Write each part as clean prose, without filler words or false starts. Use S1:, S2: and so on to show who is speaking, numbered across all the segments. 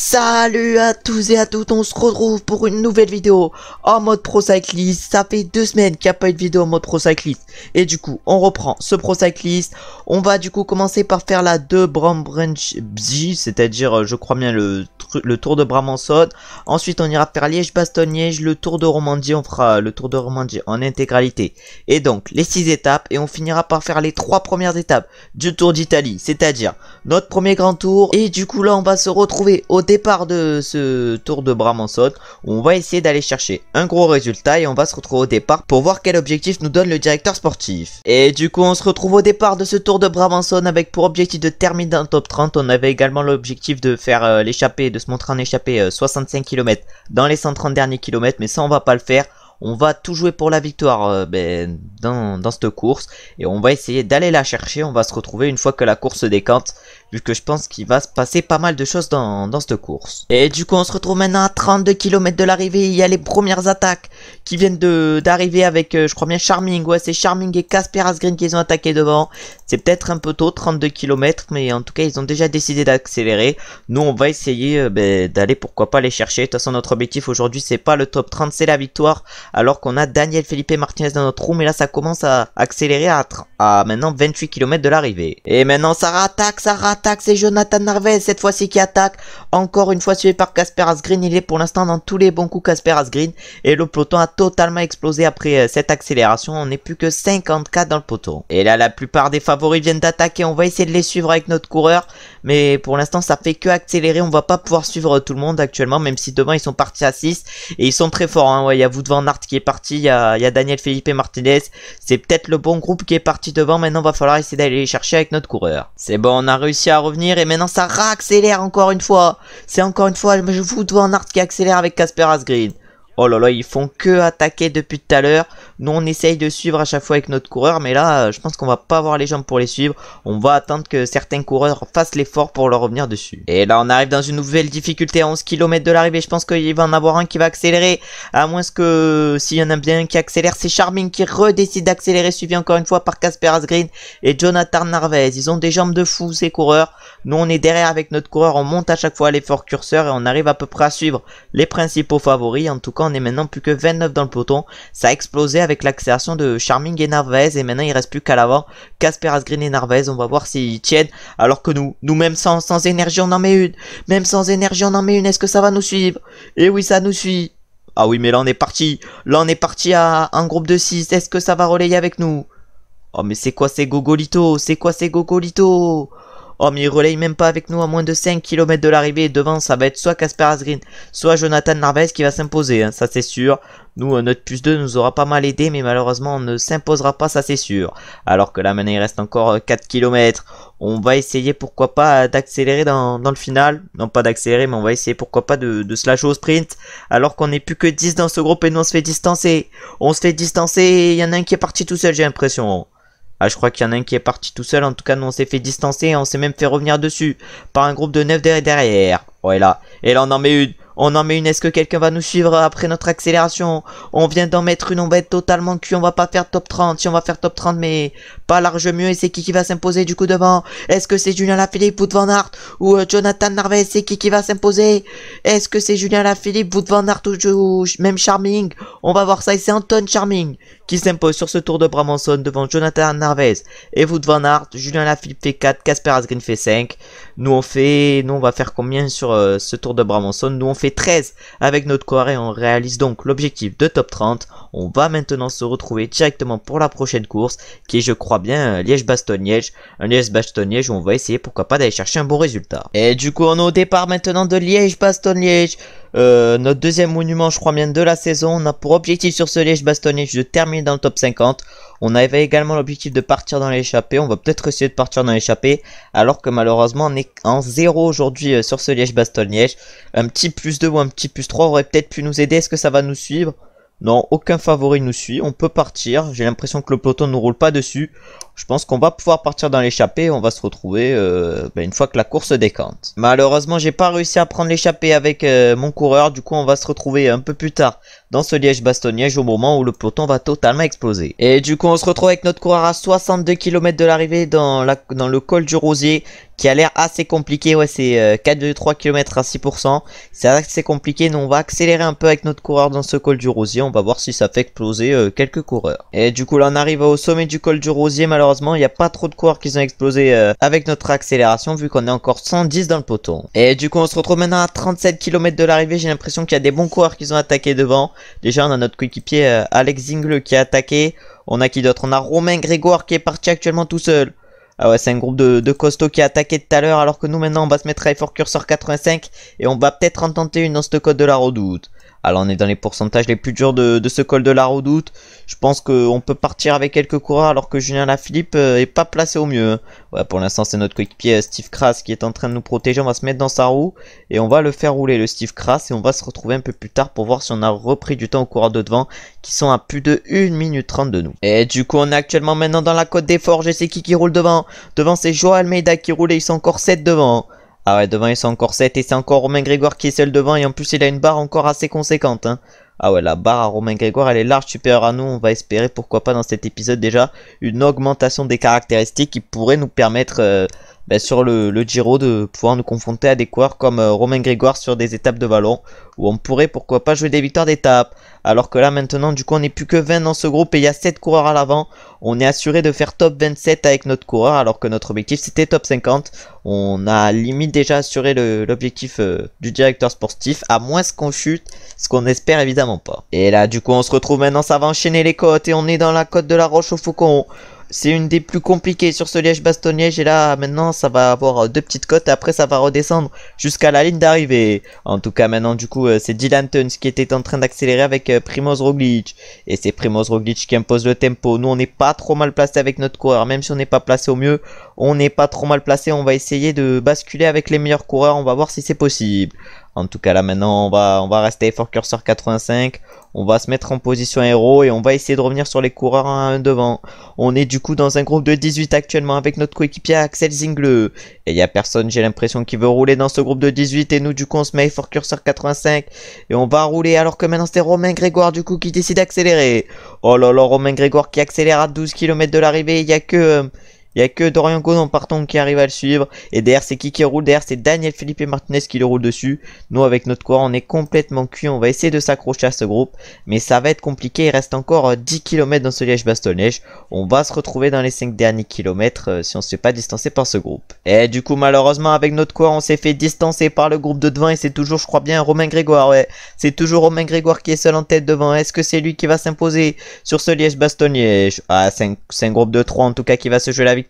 S1: Salut à tous et à toutes, on se retrouve pour une nouvelle vidéo en mode Pro Cyclist. Ça fait 2 semaines qu'il n'y a pas eu de vidéo en mode Pro Cyclist. Et du coup, on reprend ce Pro Cyclist. On va du coup commencer par faire la 2 Bram-Branch-Bj, c'est-à-dire, je crois bien, le Tour de Bram-en-Saône. Ensuite, on ira faire Liège-Bastogne-Liège, le Tour de Romandie. On fera le Tour de Romandie en intégralité. Et donc, les 6 étapes. Et on finira par faire les 3 premières étapes du Tour d'Italie, c'est-à-dire notre premier grand tour. Et du coup, là, on va se retrouver au départ de ce Tour de Bram-en-Saône, on va essayer d'aller chercher un gros résultat et on va se retrouver au départ pour voir quel objectif nous donne le directeur sportif. Et du coup, on se retrouve au départ de ce Tour de Bram-en-Saône avec pour objectif de terminer dans le top 30. On avait également l'objectif de faire l'échappée, de se montrer en échappée 65 km dans les 130 derniers kilomètres, mais ça on va pas le faire. On va tout jouer pour la victoire dans cette course et on va essayer d'aller la chercher. On va se retrouver une fois que la course se décante, vu que je pense qu'il va se passer pas mal de choses dans cette course. Et du coup on se retrouve maintenant à 32 km de l'arrivée. Il y a les premières attaques qui viennent d'arriver avec je crois bien Charming. Ouais, c'est Charming et Casper Asgreen qui les ont attaqués devant. C'est peut-être un peu tôt, 32 km, mais en tout cas ils ont déjà décidé d'accélérer. Nous on va essayer d'aller pourquoi pas les chercher. De toute façon notre objectif aujourd'hui c'est pas le top 30, c'est la victoire. Alors qu'on a Daniel Felipe Martinez dans notre roue, mais là ça commence à accélérer à maintenant 28 km de l'arrivée. Et maintenant ça rattaque, c'est Jonathan Narvaez cette fois-ci qui attaque. Encore une fois suivi par Casper Asgreen, il est pour l'instant dans tous les bons coups Casper Asgreen. Et le peloton a totalement explosé après cette accélération, on n'est plus que 54 dans le peloton. Et là la plupart des favoris viennent d'attaquer, on va essayer de les suivre avec notre coureur. Mais pour l'instant ça fait que accélérer, on va pas pouvoir suivre tout le monde actuellement, même si devant ils sont partis à 6. Et ils sont très forts, hein. Ouais, il y a Wout van Aert qui est parti, il y a Daniel Felipe Martinez, c'est peut-être le bon groupe qui est parti devant. Maintenant va falloir essayer d'aller les chercher avec notre coureur. C'est bon, on a réussi à revenir et maintenant ça accélère encore une fois. C'est encore une fois Wout van Aert qui accélère avec Casper Asgreen. Oh là là, ils font que attaquer depuis tout à l'heure. Nous on essaye de suivre à chaque fois avec notre coureur, mais là je pense qu'on va pas avoir les jambes pour les suivre. On va attendre que certains coureurs fassent l'effort pour leur revenir dessus. Et là on arrive dans une nouvelle difficulté à 11 km de l'arrivée. Je pense qu'il va en avoir un qui va accélérer, à moins que s'il y en a bien un qui accélère, c'est Charming qui redécide d'accélérer, suivi encore une fois par Casper Asgreen et Jonathan Narvaez. Ils ont des jambes de fou ces coureurs. Nous on est derrière avec notre coureur, on monte à chaque fois l'effort curseur et on arrive à peu près à suivre les principaux favoris. En tout cas on est maintenant plus que 29 dans le peloton. Ça a explosé avec l'accélération de Charming et Narvaez et maintenant il reste plus qu'à l'avant Casper Asgreen et Narvaez. On va voir s'ils tiennent, alors que nous même sans énergie on en met une. Même sans énergie on en met une. Est-ce que ça va nous suivre? Et oui, ça nous suit. Ah oui, mais là on est parti. Là on est parti à un groupe de 6. Est-ce que ça va relayer avec nous? Oh mais c'est quoi ces gogolitos? C'est quoi ces gogolitos? Oh mais il relaye même pas avec nous à moins de 5 km de l'arrivée. Devant ça va être soit Casper Asgreen, soit Jonathan Narvaez qui va s'imposer, hein, ça c'est sûr. Nous notre plus 2 nous aura pas mal aidé, mais malheureusement on ne s'imposera pas, ça c'est sûr. Alors que là maintenant il reste encore 4 km. On va essayer pourquoi pas d'accélérer dans le final. Non pas d'accélérer, mais on va essayer pourquoi pas de se lâcher au sprint. Alors qu'on n'est plus que 10 dans ce groupe et nous on se fait distancer. On se fait distancer et il y en a un qui est parti tout seul, j'ai l'impression. Ah, je crois qu'il y en a un qui est parti tout seul. En tout cas, nous, on s'est fait distancer et on s'est même fait revenir dessus par un groupe de 9 derrière. Ouais, là. Et là, on en met une. On en met une. Est-ce que quelqu'un va nous suivre après notre accélération? On vient d'en mettre une. On va être totalement cul. On va pas faire top 30. Si on va faire top 30, mais pas large mieux. Et c'est qui va s'imposer du coup devant? Est-ce que c'est Julien Lafilippe, Wout van Aert ou Jonathan Narvaez? C'est qui va s'imposer? Est-ce que c'est Julien Lafilippe, Wout van Aert ou même Charming? On va voir ça. Et c'est Anton Charming qui s'impose sur ce Tour de Bram-en-Saône devant Jonathan Narvaez et Wout van Aert. Julien Lafilippe fait 4, Casper Asgreen fait 5. Nous on va faire combien sur ce Tour de Bram-en-Saône? Nous on fait 13 avec notre coureur et on réalise donc l'objectif de top 30. On va maintenant se retrouver directement pour la prochaine course qui est, je crois bien, Liège-Bastogne-Liège. Un Liège-Bastogne-Liège où on va essayer pourquoi pas d'aller chercher un bon résultat. Et du coup on est au départ maintenant de Liège-Bastogne-Liège. Notre deuxième monument, je crois bien, de la saison. On a pour objectif sur ce Liège-Bastogne-Liège de terminer dans le top 50. On avait également l'objectif de partir dans l'échappée. On va peut-être essayer de partir dans l'échappée, alors que malheureusement on est en 0 aujourd'hui sur ce Liège-Bastogne-Liège. Un petit plus 2 ou un petit plus 3 aurait peut-être pu nous aider. Est-ce que ça va nous suivre? Non, aucun favori nous suit. On peut partir. J'ai l'impression que le peloton ne nous roule pas dessus. Je pense qu'on va pouvoir partir dans l'échappée. On va se retrouver une fois que la course se décante. Malheureusement, j'ai pas réussi à prendre l'échappée avec mon coureur. Du coup, on va se retrouver un peu plus tard dans ce Liège-Bastogne-Liège au moment où le peloton va totalement exploser. Et du coup on se retrouve avec notre coureur à 62 km de l'arrivée dans le col du Rosier, qui a l'air assez compliqué. Ouais, c'est 4,3 km à 6%. C'est assez compliqué. Nous, on va accélérer un peu avec notre coureur dans ce col du Rosier. On va voir si ça fait exploser quelques coureurs. Et du coup, là, on arrive au sommet du col du Rosier. Malheureusement, il n'y a pas trop de coureurs qui ont explosé avec notre accélération, vu qu'on est encore 110 dans le peloton. Et du coup, on se retrouve maintenant à 37 km de l'arrivée. J'ai l'impression qu'il y a des bons coureurs qui ont attaqué devant. Déjà, on a notre coéquipier Alex Zingle qui a attaqué. On a qui d'autre? On a Romain Grégoire qui est parti actuellement tout seul. Ah ouais, c'est un groupe de costauds qui a attaqué tout à l'heure, alors que nous maintenant on va se mettre à effort curseur 85 et on va peut-être en tenter une dans ce col de la Redoute. Alors on est dans les pourcentages les plus durs de ce col de la Redoute. Je pense qu'on peut partir avec quelques coureurs alors que Julien Lafilippe est pas placé au mieux. Ouais, pour l'instant c'est notre coéquipier Steve Kras qui est en train de nous protéger. On va se mettre dans sa roue et on va le faire rouler, le Steve Kras, et on va se retrouver un peu plus tard pour voir si on a repris du temps aux coureurs de devant qui sont à plus de 1 minute 30 de nous. Et du coup on est actuellement maintenant dans la côte des Forges et c'est qui roule devant? Devant c'est Joao Almeida qui roule et ils sont encore 7 devant. Ah ouais, devant ils sont encore 7 et c'est encore Romain Grégoire qui est seul devant et en plus il a une barre encore assez conséquente. Hein. Ah ouais, la barre à Romain Grégoire elle est large supérieure à nous. On va espérer pourquoi pas dans cet épisode déjà une augmentation des caractéristiques qui pourrait nous permettre sur le Giro de pouvoir nous confronter à des coureurs comme Romain Grégoire sur des étapes de vallon où on pourrait pourquoi pas jouer des victoires d'étape. Alors que là maintenant du coup on n'est plus que 20 dans ce groupe et il y a 7 coureurs à l'avant. On est assuré de faire top 27 avec notre coureur alors que notre objectif c'était top 50. On a limite déjà assuré l'objectif du directeur sportif, à moins qu'on chute, ce qu'on espère évidemment pas. Et là du coup on se retrouve maintenant, ça va enchaîner les côtes et on est dans la côte de la Roche au Faucon. C'est une des plus compliquées sur ce Liège-Bastogne-Liège et là maintenant ça va avoir deux petites côtes et après ça va redescendre jusqu'à la ligne d'arrivée. En tout cas maintenant du coup c'est Dylan Teuns qui était en train d'accélérer avec Primoz Roglic et c'est Primoz Roglic qui impose le tempo. Nous on n'est pas trop mal placé avec notre coureur, même si on n'est pas placé au mieux, on n'est pas trop mal placé. On va essayer de basculer avec les meilleurs coureurs, on va voir si c'est possible. En tout cas là maintenant on va rester effort curseur 85. On va se mettre en position héros et on va essayer de revenir sur les coureurs un devant. On est du coup dans un groupe de 18 actuellement avec notre coéquipier Axel Zingle. Et il n'y a personne, j'ai l'impression, qui veut rouler dans ce groupe de 18. Et nous du coup on se met effort curseur 85. Et on va rouler alors que maintenant c'est Romain Grégoire du coup qui décide d'accélérer. Oh là là, Romain Grégoire qui accélère à 12 km de l'arrivée. Il n'y a que Dorian Gonon partant qui arrive à le suivre. Et derrière c'est qui roule? Derrière c'est Daniel Felipe Martinez qui le roule dessus. Nous avec notre coureur on est complètement cuit. On va essayer de s'accrocher à ce groupe. Mais ça va être compliqué. Il reste encore 10 km dans ce Liège-Bastogne-Liège. On va se retrouver dans les 5 derniers kilomètres si on se fait pas distancer par ce groupe. Et du coup malheureusement avec notre coureur on s'est fait distancer par le groupe de devant. Et c'est toujours je crois bien Romain Grégoire. Ouais, c'est toujours Romain Grégoire qui est seul en tête devant. Est-ce que c'est lui qui va s'imposer sur ce Liège-Bastogne-Liège? Ah, c'est un groupe de 3 en tout cas qui va se jouer la victoire.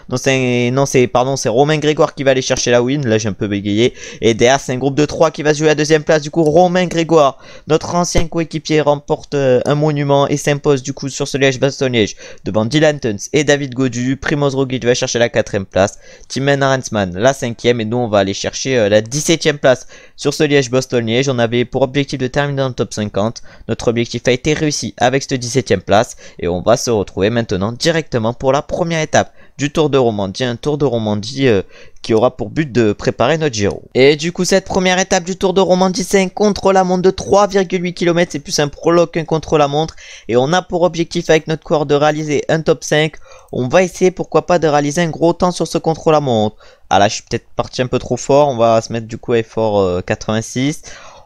S1: Non c'est Romain Grégoire qui va aller chercher la win. Là j'ai un peu bégayé. Et derrière c'est un groupe de 3 qui va se jouer la deuxième place. Du coup Romain Grégoire, notre ancien coéquipier, remporte un monument et s'impose du coup sur ce Liège-Bastogne-Liège devant Dylan Teuns et David Gaudu. Primoz Roglic va chercher la 4ème place, Thymen Arensman la 5ème et nous on va aller chercher la 17ème place sur ce Liège-Bastogne-Liège. On avait pour objectif de terminer dans le top 50. Notre objectif a été réussi avec cette 17ème place et on va se retrouver maintenant directement pour la première étape du Tour de Romandie, un Tour de Romandie qui aura pour but de préparer notre Giro. Et du coup cette première étape du Tour de Romandie c'est un contre-la-montre de 3,8 km, c'est plus un prologue qu'un contre-la-montre et on a pour objectif avec notre coureur de réaliser un top 5. On va essayer pourquoi pas de réaliser un gros temps sur ce contre-la-montre. Ah là je suis peut-être parti un peu trop fort, on va se mettre du coup à effort 86.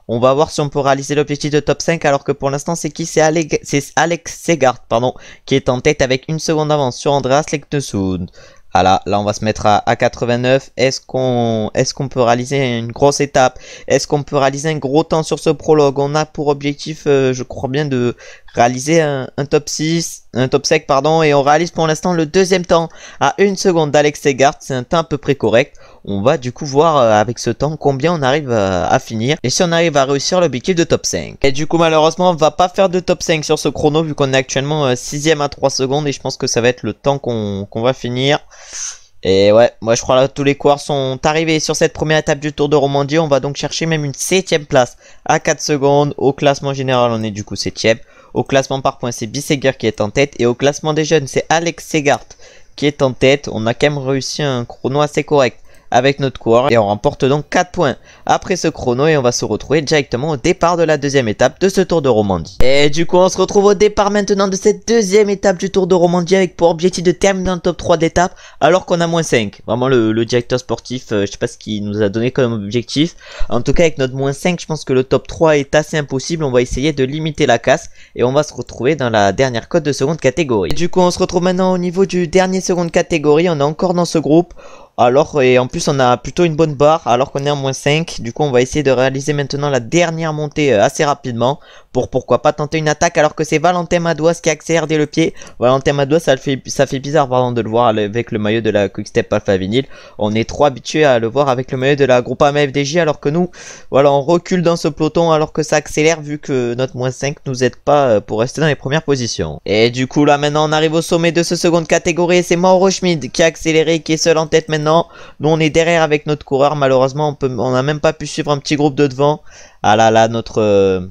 S1: On va voir si on peut réaliser l'objectif de top 5 alors que pour l'instant c'est qui? C'est Alex Segard pardon, qui est en tête avec une seconde d'avance sur Andreas Leknesund. Ah là on va se mettre à 89. Est-ce qu'on peut réaliser une grosse étape? Est-ce qu'on peut réaliser un gros temps sur ce prologue? On a pour objectif je crois bien de réaliser un top 6, un top 5 pardon, et on réalise pour l'instant le deuxième temps à 1 seconde d'Alex Segard. C'est un temps à peu près correct. On va du coup voir avec ce temps combien on arrive à finir et si on arrive à réussir l'objectif de top 5. Et du coup malheureusement on va pas faire de top 5 sur ce chrono vu qu'on est actuellement 6ème à 3 secondes et je pense que ça va être le temps qu'on va finir. Et ouais, moi je crois là tous les coureurs sont arrivés sur cette première étape du Tour de Romandie. On va donc chercher même une 7ème place à 4 secondes. Au classement général on est du coup 7ème. Au classement par points c'est Bisseguer qui est en tête. Et au classement des jeunes c'est Alex Segard qui est en tête. On a quand même réussi un chrono assez correct avec notre coureur et on remporte donc 4 points après ce chrono et on va se retrouver directement au départ de la deuxième étape de ce Tour de Romandie. Et du coup on se retrouve au départ maintenant de cette deuxième étape du Tour de Romandie avec pour objectif de terminer dans le top 3 d'étape alors qu'on a moins 5. Vraiment le directeur sportif, je sais pas ce qu'il nous a donné comme objectif. En tout cas avec notre moins 5 je pense que le top 3 est assez impossible. On va essayer de limiter la casse et on va se retrouver dans la dernière cote de seconde catégorie. Et du coup on se retrouve maintenant au niveau du dernier seconde catégorie. On est encore dans ce groupe. Alors, et en plus on a plutôt une bonne barre alors qu'on est en moins 5. Du coup on va essayer de réaliser maintenant la dernière montée assez rapidement pour pourquoi pas tenter une attaque alors que c'est Valentin Madouas qui accélère dès le pied. Valentin Madouas ça fait bizarre pardon de le voir avec le maillot de la Quick-Step Alpha Vinyl. On est trop habitué à le voir avec le maillot de la Groupama FDJ alors que nous voilà on recule dans ce peloton alors que ça accélère vu que notre moins 5 nous aide pas pour rester dans les premières positions. Et du coup là maintenant on arrive au sommet de ce seconde catégorie et c'est Mauro Schmid qui a accéléré qui est seul en tête maintenant. Nous on est derrière avec notre coureur, malheureusement on n'a même pas pu suivre un petit groupe de devant. Ah là là notre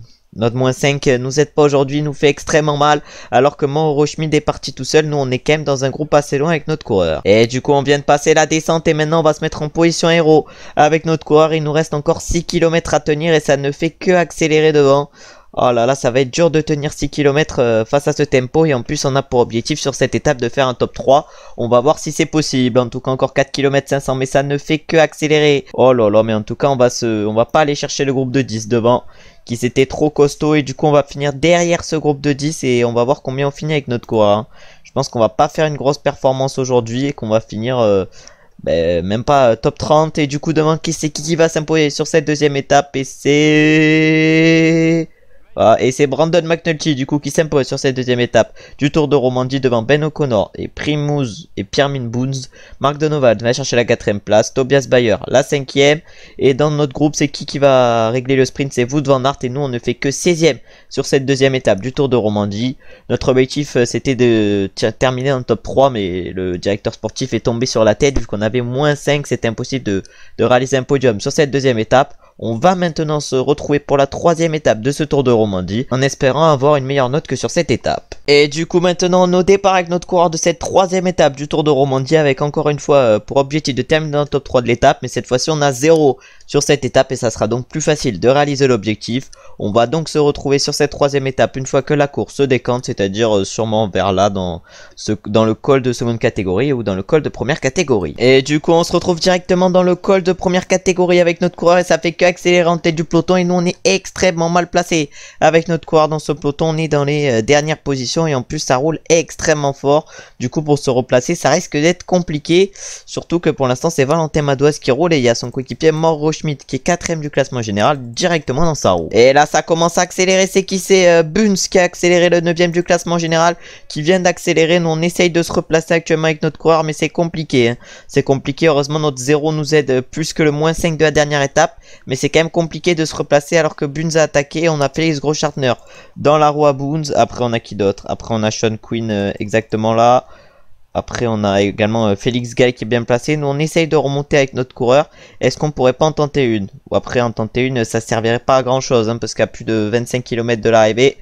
S1: moins 5 nous aide pas aujourd'hui, nous fait extrêmement mal alors que Mauro Schmid est parti tout seul. Nous on est quand même dans un groupe assez loin avec notre coureur. Et du coup on vient de passer la descente et maintenant on va se mettre en position héros avec notre coureur. Il nous reste encore 6 km à tenir et ça ne fait que accélérer devant. Oh là là, ça va être dur de tenir 6 km face à ce tempo et en plus on a pour objectif sur cette étape de faire un top 3. On va voir si c'est possible. En tout cas encore 4 km 500 mais ça ne fait que accélérer. Oh là là, mais en tout cas on va pas aller chercher le groupe de 10 devant qui c'était trop costaud et du coup on va finir derrière ce groupe de 10 et on va voir combien on finit avec notre coureur. Hein. Je pense qu'on va pas faire une grosse performance aujourd'hui et qu'on va finir même pas top 30 et du coup devant c'est qui va s'imposer sur cette deuxième étape et c'est... Voilà, et c'est Brandon McNulty du coup qui s'impose sur cette deuxième étape du Tour de Romandie devant Ben O'Connor et Primoz et Pierre-Min Boons. Marc Donovan va chercher la 4ème place, Tobias Bayer la 5ème et dans notre groupe c'est qui va régler le sprint, c'est Wout van Aert et nous on ne fait que 16ème sur cette deuxième étape du Tour de Romandie. Notre objectif c'était de terminer dans le top 3 mais le directeur sportif est tombé sur la tête vu qu'on avait moins 5, c'était impossible de réaliser un podium sur cette deuxième étape. On va maintenant se retrouver pour la troisième étape de ce Tour de Romandie en espérant avoir une meilleure note que sur cette étape. Et du coup maintenant on est au départ avec notre coureur de cette troisième étape du Tour de Romandie avec encore une fois pour objectif de terminer dans le top 3 de l'étape. Mais cette fois-ci on a 0 sur cette étape et ça sera donc plus facile de réaliser l'objectif. On va donc se retrouver sur cette troisième étape une fois que la course se décante, c'est-à-dire sûrement vers là dans le col de seconde catégorie ou dans le col de première catégorie. Et du coup on se retrouve directement dans le col de première catégorie avec notre coureur et ça fait que accélérer en tête du peloton et nous on est extrêmement mal placé avec notre coureur dans ce peloton. On est dans les dernières positions et en plus ça roule extrêmement fort. Du coup pour se replacer ça risque d'être compliqué, surtout que pour l'instant c'est Valentin Madouas qui roule et il y a son coéquipier Mauro Schmid qui est 4ème du classement général directement dans sa roue. Et là ça commence à accélérer, c'est qui? C'est Buns qui a accéléré, le 9ème du classement général qui vient d'accélérer. Nous on essaye de se replacer actuellement avec notre coureur mais c'est compliqué. Hein. C'est compliqué, heureusement notre 0 nous aide plus que le moins 5 de la dernière étape. Mais c'est quand même compliqué de se replacer alors que Buns a attaqué. On a Félix Groschartner dans la roue à Buns. Après on a qui d'autre? Après on a Sean Quinn exactement là. Après on a également Félix Gall qui est bien placé. Nous on essaye de remonter avec notre coureur. Est-ce qu'on pourrait pas en tenter une? Ou après en tenter une ça servirait pas à grand chose hein, parce qu'à plus de 25 km de l'arrivée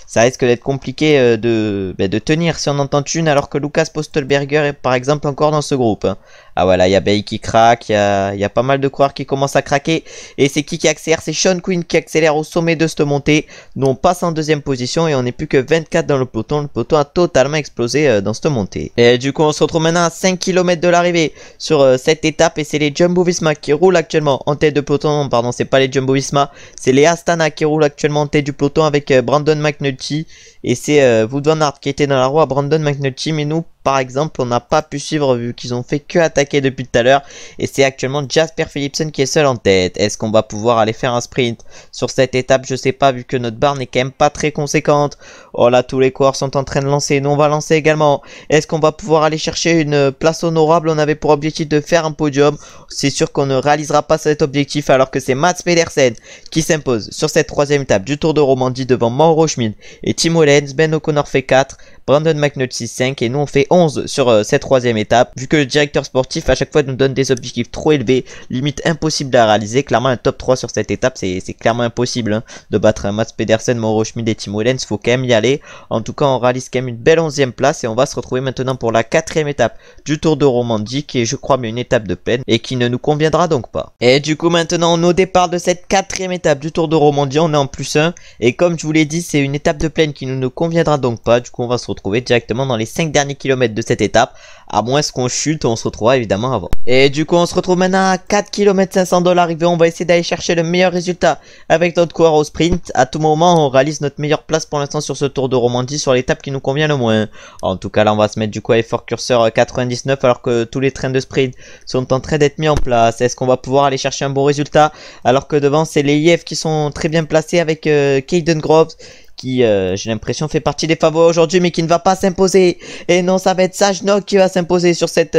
S1: ça risque d'être compliqué de tenir si on en tente une alors que Lucas Postelberger est par exemple encore dans ce groupe. Hein. Ah voilà, il y a Bay qui craque, il y a pas mal de coureurs qui commencent à craquer. Et c'est qui accélère? C'est Sean Quinn qui accélère au sommet de cette montée. Nous on passe en deuxième position et on n'est plus que 24 dans le peloton. Le peloton a totalement explosé dans cette montée. Et du coup on se retrouve maintenant à 5 km de l'arrivée sur cette étape. Et c'est les Jumbo-Visma qui roulent actuellement en tête de peloton. Pardon, c'est pas les Jumbo-Visma, c'est les Astana qui roulent actuellement en tête du peloton avec Brandon McNulty. Et c'est Wout van Aert qui était dans la roue à Brandon McNulty. Mais nous par exemple on n'a pas pu suivre vu qu'ils ont fait que attaquer depuis tout à l'heure. Et c'est actuellement Jasper Philipsen qui est seul en tête. Est-ce qu'on va pouvoir aller faire un sprint sur cette étape? Je sais pas vu que notre barre n'est quand même pas très conséquente. Oh là tous les coureurs sont en train de lancer. Nous on va lancer également. Est-ce qu'on va pouvoir aller chercher une place honorable? On avait pour objectif de faire un podium. C'est sûr qu'on ne réalisera pas cet objectif alors que c'est Mats Pedersen qui s'impose sur cette troisième étape du Tour de Romandie devant Mauro Schmid et Timo Lenz. Ben O'Connor fait 4, Brandon McNulty 5 et nous on fait 11 sur cette troisième étape. Vu que le directeur sportif à chaque fois nous donne des objectifs trop élevés, limite impossible à réaliser. Clairement un top 3 sur cette étape c'est clairement impossible hein, de battre un Mats Pedersen, Mauro Schmid et Timo Wellens. Faut quand même y aller. En tout cas on réalise quand même une belle 11e place et on va se retrouver maintenant pour la 4e étape du Tour de Romandie qui est je crois mais une étape de plaine et qui ne nous conviendra donc pas. Et du coup maintenant on est au départ de cette 4e étape du Tour de Romandie, on est en +1 et comme je vous l'ai dit c'est une étape de plaine qui ne conviendra donc pas. Du coup on va se retrouver directement dans les 5 derniers kilomètres de cette étape, à moins qu'on chute, on se retrouvera évidemment avant. Et du coup on se retrouve maintenant à 4 km 500 de l'arrivée, on va essayer d'aller chercher le meilleur résultat avec notre coureur au sprint. À tout moment on réalise notre meilleure place pour l'instant sur ce Tour de Romandie, sur l'étape qui nous convient le moins. En tout cas là on va se mettre du coup à effort curseur 99 alors que tous les trains de sprint sont en train d'être mis en place. Est-ce qu'on va pouvoir aller chercher un bon résultat alors que devant c'est les IF qui sont très bien placés avec Caden Groves qui j'ai l'impression fait partie des favoris aujourd'hui mais qui ne va pas s'imposer. Et non, ça va être Sajnok qui va s'imposer sur cette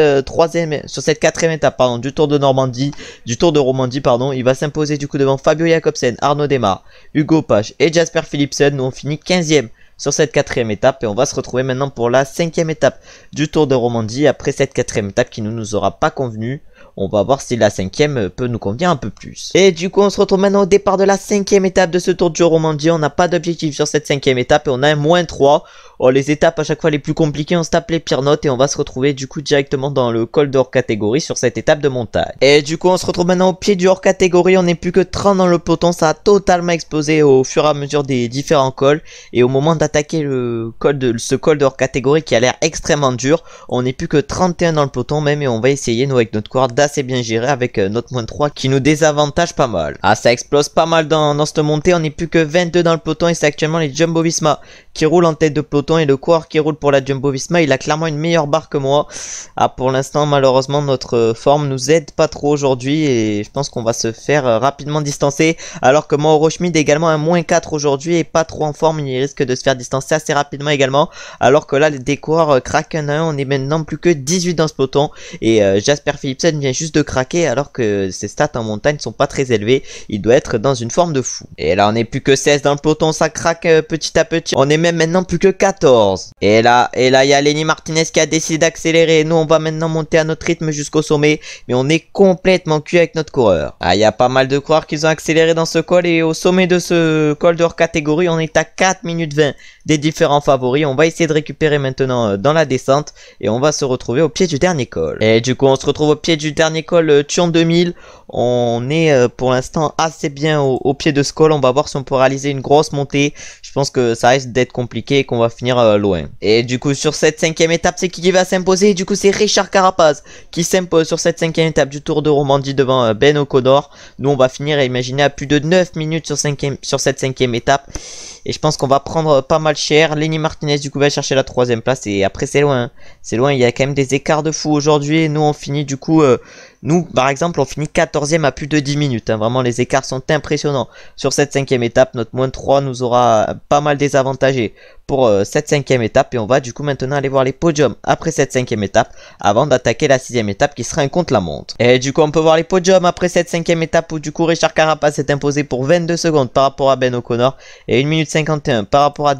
S1: sur cette 4e étape pardon, du Tour de Romandie pardon. Il va s'imposer du coup devant Fabio Jakobsen, Arnaud Démare, Hugo Page et Jasper Philipsen. Nous on finit 15e sur cette 4e étape et on va se retrouver maintenant pour la 5e étape du Tour de Romandie. Après cette 4e étape qui ne nous aura pas convenu, on va voir si la 5e peut nous convenir un peu plus. Et du coup on se retrouve maintenant au départ de la 5e étape de ce Tour de Romandie. On n'a pas d'objectif sur cette 5e étape et on a un -3. Oh, les étapes à chaque fois les plus compliquées, on se tape les pires notes et on va se retrouver du coup directement dans le col de hors catégorie sur cette étape de montagne. Et du coup on se retrouve maintenant au pied du hors catégorie, on n'est plus que 30 dans le peloton, ça a totalement explosé au fur et à mesure des différents cols. Et au moment d'attaquer ce col de hors catégorie qui a l'air extrêmement dur, on n'est plus que 31 dans le peloton même et on va essayer nous avec notre coureur d'assez bien gérer avec notre -3 qui nous désavantage pas mal. Ah ça explose pas mal dans cette montée, on n'est plus que 22 dans le peloton et c'est actuellement les Jumbo Visma qui roulent en tête de peloton. Et le coureur qui roule pour la Jumbo Visma, il a clairement une meilleure barre que moi. Ah pour l'instant malheureusement notre forme nous aide pas trop aujourd'hui et je pense qu'on va se faire rapidement distancer. Alors que Mauro Schmid également un -4 aujourd'hui et pas trop en forme, il risque de se faire distancer assez rapidement également. Alors que là des coureurs craquent un à un, on est maintenant plus que 18 dans ce peloton. Et Jasper Philipsen vient juste de craquer alors que ses stats en montagne sont pas très élevées. Il doit être dans une forme de fou. Et là on est plus que 16 dans le peloton, ça craque petit à petit. On est même maintenant plus que 14. Et là, il y a Lenny Martinez qui a décidé d'accélérer. Nous, on va maintenant monter à notre rythme jusqu'au sommet. Mais on est complètement cuit avec notre coureur. Ah, il y a pas mal de coureurs qui ont accéléré dans ce col. Et au sommet de ce col de hors catégorie, on est à 4 minutes 20 des différents favoris. On va essayer de récupérer maintenant dans la descente. Et on va se retrouver au pied du dernier col. Et du coup, on se retrouve au pied du dernier col Thion 2000. On est pour l'instant assez bien au pied de ce col. On va voir si on peut réaliser une grosse montée. Je pense que ça risque d'être compliqué et qu'on va finir loin. Et du coup sur cette 5e étape c'est qui va s'imposer? Du coup c'est Richard Carapaz qui s'impose sur cette 5e étape du Tour de Romandie devant Ben O'Connor. Nous on va finir à imaginer à plus de 9 minutes sur cette 5e étape. Et je pense qu'on va prendre pas mal cher. Lenny Martinez du coup va chercher la 3e place. Et après c'est loin. C'est loin, il y a quand même des écarts de fou aujourd'hui. Nous on finit du coup... nous par exemple on finit 14e à plus de 10 minutes. Hein. Vraiment les écarts sont impressionnants. Sur cette 5e étape, notre -3 nous aura pas mal désavantagé pour cette 5e étape. Et on va du coup maintenant aller voir les podiums après cette 5e étape. Avant d'attaquer la 6e étape qui sera un contre-la-montre. Et du coup on peut voir les podiums après cette 5e étape où du coup Richard Carapaz s'est imposé pour 22 secondes par rapport à Ben O'Connor. Et 1 minute 51 par rapport à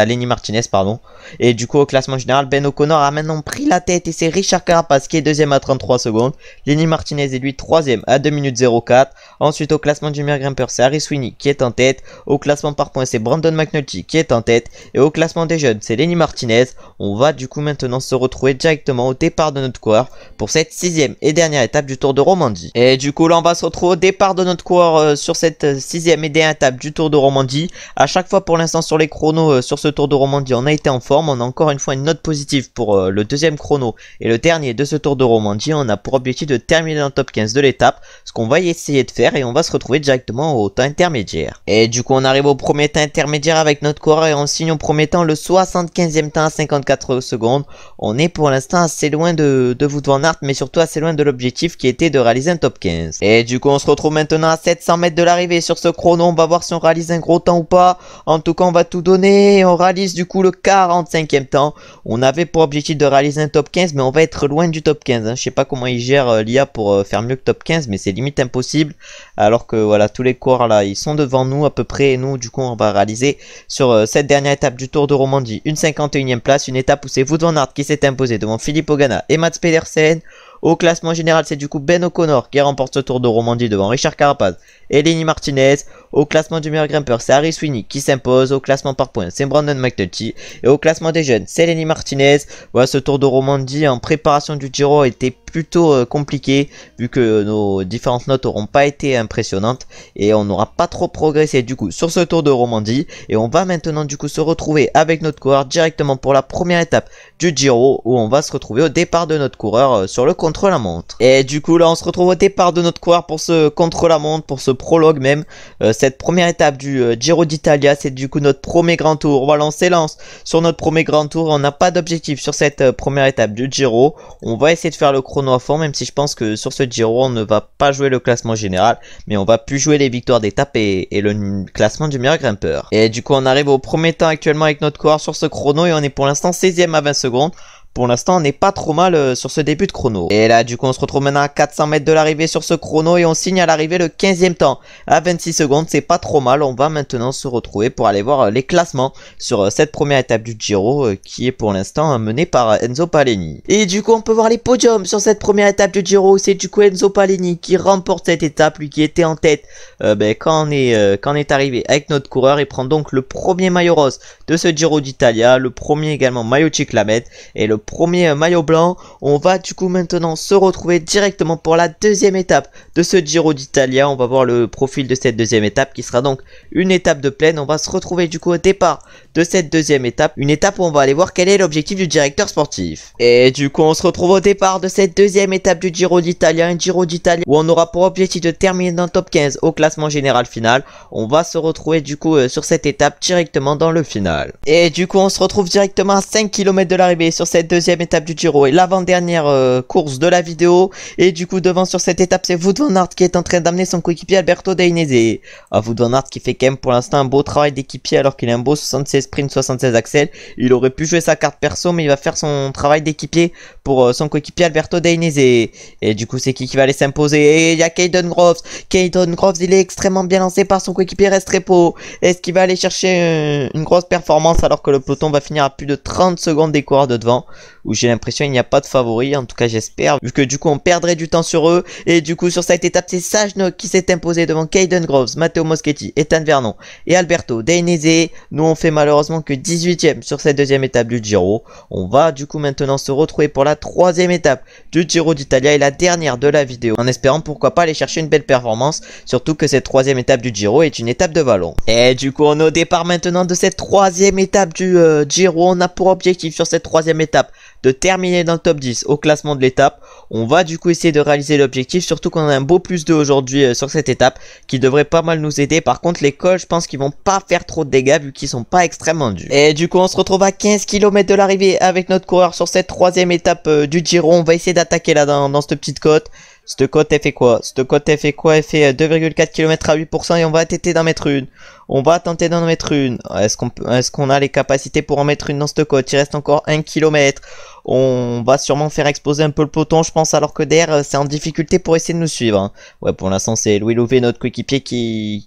S1: Lenny Martinez pardon. Et du coup au classement général Ben O'Connor a maintenant pris la tête et c'est Richard Carapaz qui est 2e à 33 secondes. Lenny Martinez est lui 3e à 2 minutes 04. Ensuite au classement du meilleur grimpeur c'est Harry Sweeney qui est en tête. Au classement par points c'est Brandon McNulty qui est en tête. Et au classement des jeunes c'est Lenny Martinez. On va du coup maintenant se retrouver directement au départ de notre coureur pour cette 6e et dernière étape du Tour de Romandie. Et du coup là on va se retrouver au départ de notre coureur sur cette 6e et dernière étape du Tour de Romandie. À chaque fois pour l'instant sur les chronos sur ce Tour de Romandie on a été en forme. On a encore une fois une note positive pour le 2e chrono et le dernier de ce Tour de Romandie. On a pour objectif de terminer dans le top 15 de l'étape, ce qu'on va essayer de faire et on va se retrouver directement au temps intermédiaire. Et du coup on arrive au premier temps intermédiaire avec notre coureur et on signe au premier temps le 75e temps à 54 secondes. On est pour l'instant assez loin de Wout van Aert mais surtout assez loin de l'objectif qui était de réaliser un top 15. Et du coup on se retrouve maintenant à 700 mètres de l'arrivée sur ce chrono. On va voir si on réalise un gros temps ou pas. En tout cas on va tout donner et on réalise du coup le 45e temps. On avait pour objectif de réaliser un top 15 mais on va être loin du top top 15. Hein. Je sais pas comment ils gèrent l'IA pour faire mieux que top 15, mais c'est limite impossible. Alors que voilà, tous les coureurs là, ils sont devant nous à peu près. Et nous, du coup, on va réaliser sur cette dernière étape du Tour de Romandie une 51e place. Une étape où c'est Wout van Aert qui s'est imposé devant Filip Ogana et Mats Pedersen. Au classement général, c'est du coup Ben O'Connor qui remporte ce Tour de Romandie devant Richard Carapaz et Lenny Martinez. Au classement du meilleur grimpeur, c'est Harry Sweeney qui s'impose. Au classement par points, c'est Brandon McNulty. Et au classement des jeunes, c'est Lenny Martinez. Voilà, ce Tour de Romandie en préparation du Giro était plutôt compliqué vu que nos différentes notes n'auront pas été impressionnantes et on n'aura pas trop progressé du coup sur ce Tour de Romandie. Et on va maintenant du coup se retrouver avec notre coureur directement pour la première étape du Giro où on va se retrouver au départ de notre coureur sur le contre-la-montre. Et du coup là on se retrouve au départ de notre coureur pour ce contre-la-montre, pour ce prologue même. Cette première étape du Giro d'Italia, c'est du coup notre premier grand tour. Voilà, on s'élance sur notre premier grand tour. On n'a pas d'objectif sur cette première étape du Giro. On va essayer de faire le chrono à fond, même si je pense que sur ce Giro, on ne va pas jouer le classement général, mais on va plus jouer les victoires d'étape et le classement du meilleur grimpeur. Et du coup, on arrive au premier temps actuellement avec notre coureur sur ce chrono et on est pour l'instant 16e à 20 secondes. Pour l'instant, on n'est pas trop mal sur ce début de chrono. Et là, du coup, on se retrouve maintenant à 400 mètres de l'arrivée sur ce chrono et on signe à l'arrivée le 15e temps à 26 secondes. C'est pas trop mal. On va maintenant se retrouver pour aller voir les classements sur cette première étape du Giro qui est pour l'instant menée par Enzo Paleni. Et du coup, on peut voir les podiums sur cette première étape du Giro. C'est du coup Enzo Paleni qui remporte cette étape, lui qui était en tête quand on est arrivé avec notre coureur. Il prend donc le premier maillot rose de ce Giro d'Italia, le premier également maillot cyclamen et le premier maillot blanc. On va du coup maintenant se retrouver directement pour la deuxième étape de ce Giro d'Italia. On va voir le profil de cette deuxième étape qui sera donc une étape de plaine. On va se retrouver du coup au départ de cette deuxième étape, une étape où on va aller voir quel est l'objectif du directeur sportif. Et du coup on se retrouve au départ de cette deuxième étape du Giro d'Italia, un Giro d'Italia où on aura pour objectif de terminer dans le top 15 au classement général final. On va se retrouver du coup sur cette étape directement dans le final. Et du coup on se retrouve directement à 5 km de l'arrivée sur cette deuxième étape du Giro et l'avant-dernière course de la vidéo. Et du coup devant sur cette étape c'est Wout van Aert qui est en train d'amener son coéquipier Alberto Dainese. Wout van Aert qui fait quand même pour l'instant un beau travail d'équipier alors qu'il a un beau 76 sprint 76 axel. Il aurait pu jouer sa carte perso mais il va faire son travail d'équipier pour son coéquipier Alberto Dainese. Et du coup c'est qui va aller s'imposer? Et il y a Caden Groves. Caden Groves il est extrêmement bien lancé par son coéquipier Restrepo. Est-ce qu'il va aller chercher une grosse performance alors que le peloton va finir à plus de 30 secondes des coureurs de devant, où j'ai l'impression il n'y a pas de favori, en tout cas j'espère, vu que du coup on perdrait du temps sur eux. Et du coup sur cette étape c'est Sajnok qui s'est imposé devant Caden Groves, Matteo Moschetti, Ethan Vernon et Alberto Dainese. Nous on fait malheureusement que 18e sur cette deuxième étape du Giro. On va du coup maintenant se retrouver pour la troisième étape du Giro d'Italia et la dernière de la vidéo, en espérant pourquoi pas aller chercher une belle performance, surtout que cette troisième étape du Giro est une étape de vallon. Et du coup on est au départ maintenant de cette troisième étape du Giro. On a pour objectif sur cette troisième étape de terminer dans le top 10 au classement de l'étape. On va du coup essayer de réaliser l'objectif, surtout qu'on a un beau plus 2 aujourd'hui sur cette étape qui devrait pas mal nous aider. Par contre les cols je pense qu'ils vont pas faire trop de dégâts vu qu'ils sont pas extrêmement durs. Et du coup on se retrouve à 15 km de l'arrivée avec notre coureur sur cette troisième étape du Giro. On va essayer d'attaquer là dans cette petite côte. Cette cote elle fait quoi? Cette cote elle fait quoi? Elle fait 2,4 km à 8% et on va tenter d'en mettre une. On va tenter d'en mettre une. Est-ce qu'on a les capacités pour en mettre une dans cette cote? Il reste encore 1 km. On va sûrement faire exploser un peu le peloton je pense, alors que derrière c'est en difficulté pour essayer de nous suivre. Hein. Ouais, pour l'instant c'est Louis Louvet notre coéquipier qui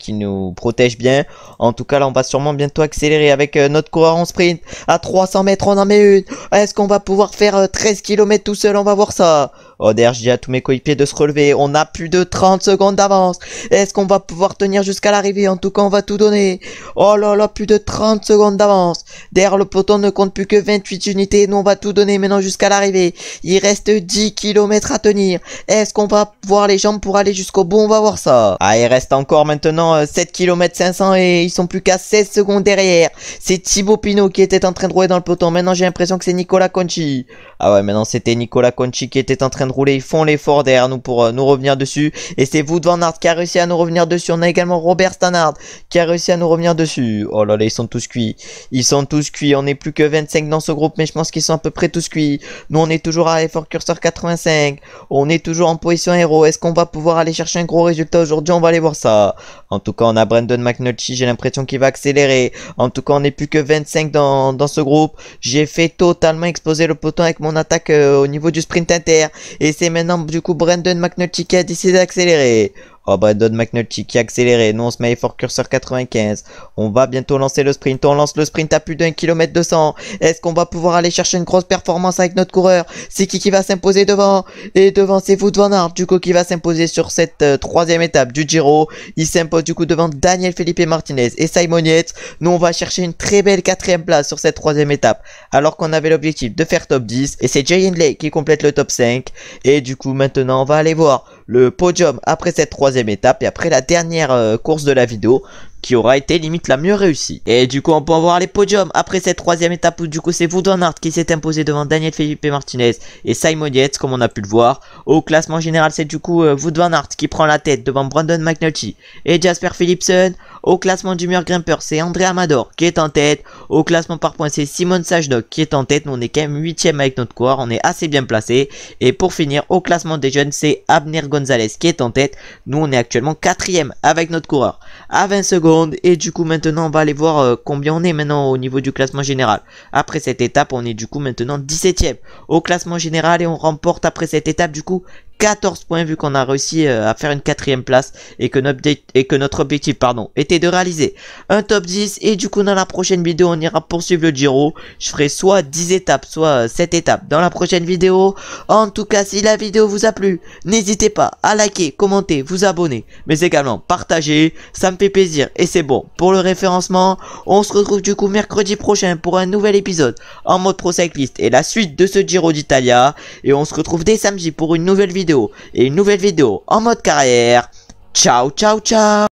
S1: nous protège bien. En tout cas là on va sûrement bientôt accélérer avec notre coureur en sprint. À 300 mètres on en met une. Est-ce qu'on va pouvoir faire 13 km tout seul? On va voir ça. Oh d'ailleurs je dis à tous mes coéquipiers de se relever. On a plus de 30 secondes d'avance. Est-ce qu'on va pouvoir tenir jusqu'à l'arrivée? En tout cas on va tout donner. Oh là là, plus de 30 secondes d'avance. Derrière le peloton ne compte plus que 28 unités. Nous on va tout donner maintenant jusqu'à l'arrivée. Il reste 10 km à tenir. Est-ce qu'on va voir les jambes pour aller jusqu'au bout? On va voir ça. Ah il reste encore maintenant 7 km 500 et ils sont plus qu'à 16 secondes derrière. C'est Thibaut Pinot qui était en train de rouler dans le peloton. Maintenant j'ai l'impression que c'est Nicola Conchi. Ah ouais, maintenant c'était Nicola Conchi qui était en train de rouler. Ils font l'effort derrière nous pour nous revenir dessus. Et c'est Wout van Aert qui a réussi à nous revenir dessus. On a également Robert Stannard qui a réussi à nous revenir dessus. Oh là là, ils sont tous cuits. Ils sont tous cuits. On n'est plus que 25 dans ce groupe, mais je pense qu'ils sont à peu près tous cuits. Nous on est toujours à effort curseur 85. On est toujours en position héros. Est-ce qu'on va pouvoir aller chercher un gros résultat aujourd'hui? On va aller voir ça. pas. En tout cas, on a Brandon McNulty, j'ai l'impression qu'il va accélérer. En tout cas, on n'est plus que 25 dans ce groupe. J'ai fait totalement exploser le peloton avec mon attaque au niveau du sprint inter. Et c'est maintenant du coup Brandon McNulty qui a décidé d'accélérer. Oh, Brandon McNulty qui a accéléré. Nous, on se met effort curseur 95. On va bientôt lancer le sprint. On lance le sprint à plus d'1 km 200. Est-ce qu'on va pouvoir aller chercher une grosse performance avec notre coureur? C'est qui va s'imposer devant? Et devant, c'est Wout van Aert, du coup, qui va s'imposer sur cette troisième étape du Giro. Il s'impose du coup devant Daniel Felipe Martinez et Simon Yates. Nous, on va chercher une très belle quatrième place sur cette troisième étape. Alors qu'on avait l'objectif de faire top 10. Et c'est Jay Hindley qui complète le top 5. Et du coup, maintenant, on va aller voir le podium après cette troisième étape et après la dernière course de la vidéo qui aura été limite la mieux réussie. Et du coup on peut voir les podiums après cette troisième étape où du coup c'est Wout van Aert qui s'est imposé devant Daniel Felipe Martinez et Simon Yates comme on a pu le voir. Au classement général c'est du coup Wout van Aert qui prend la tête devant Brandon McNulty et Jasper Philipsen. Au classement du meilleur grimpeur c'est André Amador qui est en tête. Au classement par points c'est Simon Sajnok qui est en tête. Nous on est quand même 8ème avec notre coureur, on est assez bien placé. Et pour finir au classement des jeunes c'est Abner Gonzalez qui est en tête. Nous on est actuellement 4ème avec notre coureur à 20 secondes. Et du coup maintenant on va aller voir combien on est maintenant au niveau du classement général. Après cette étape on est du coup maintenant 17ème au classement général et on remporte après cette étape du coup 14 points vu qu'on a réussi à faire une quatrième place et que notre objectif était de réaliser un top 10. Et du coup dans la prochaine vidéo on ira poursuivre le Giro. Je ferai soit 10 étapes soit 7 étapes dans la prochaine vidéo. En tout cas si la vidéo vous a plu, n'hésitez pas à liker, commenter, vous abonner, mais également partager, ça me fait plaisir et c'est bon pour le référencement. On se retrouve du coup mercredi prochain pour un nouvel épisode en mode pro cycliste et la suite de ce Giro d'Italia. Et on se retrouve dès samedi pour une nouvelle vidéo et une nouvelle vidéo en mode carrière. Ciao ciao ciao.